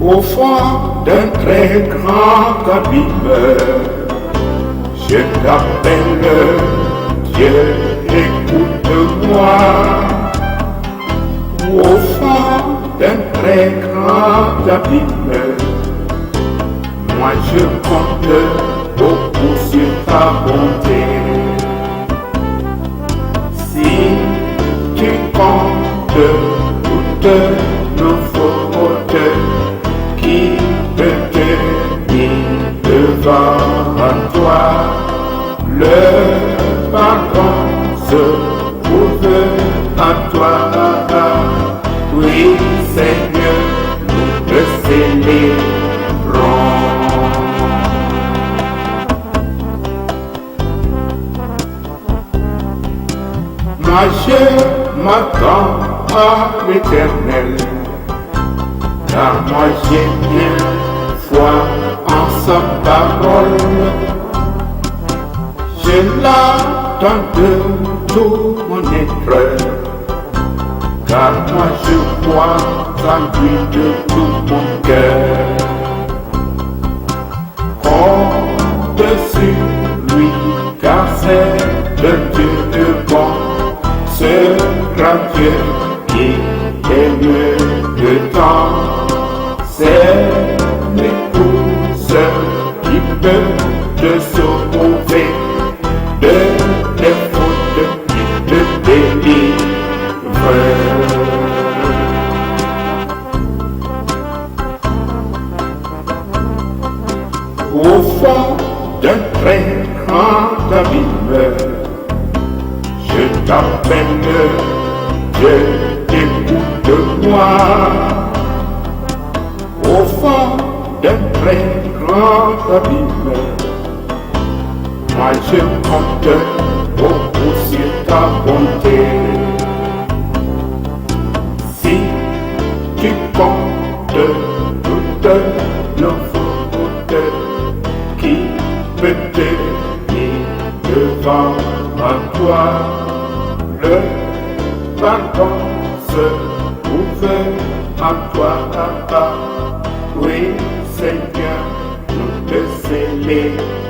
Au fond d'un très grand abîme, je t'appelle, Dieu, écoute-moi. Au fond d'un très grand abîme, moi je compte beaucoup sur ta bonté. Si tu comptes toutes nos fautes, qui peut tenir devant toi? Le pardon se trouve en toi. Oui, Seigneur, nous te célébrons. Moi je m'attends à l'Éternel, car moi j'ai bien foi en sa parole. Je l'attends de tout mon être, car moi je crois en lui de tout mon cœur. Compte sur lui, car c'est le Dieu bon, ce grand Dieu qui aime le temps. C'est l'épouse qui peut te sauver de tes fautes, qui te délivre. Au fond d'un très grand abîme, je t'appelle, Dieu, écoute-moi. Au fond d'un très grand abîme, moi je compte beaucoup sur ta bonté. Si tu comptes toutes nos fautes, qui peut tenir devant toi? Le pardon se trouve en toi. Oui, Seigneur, nous te célébrons.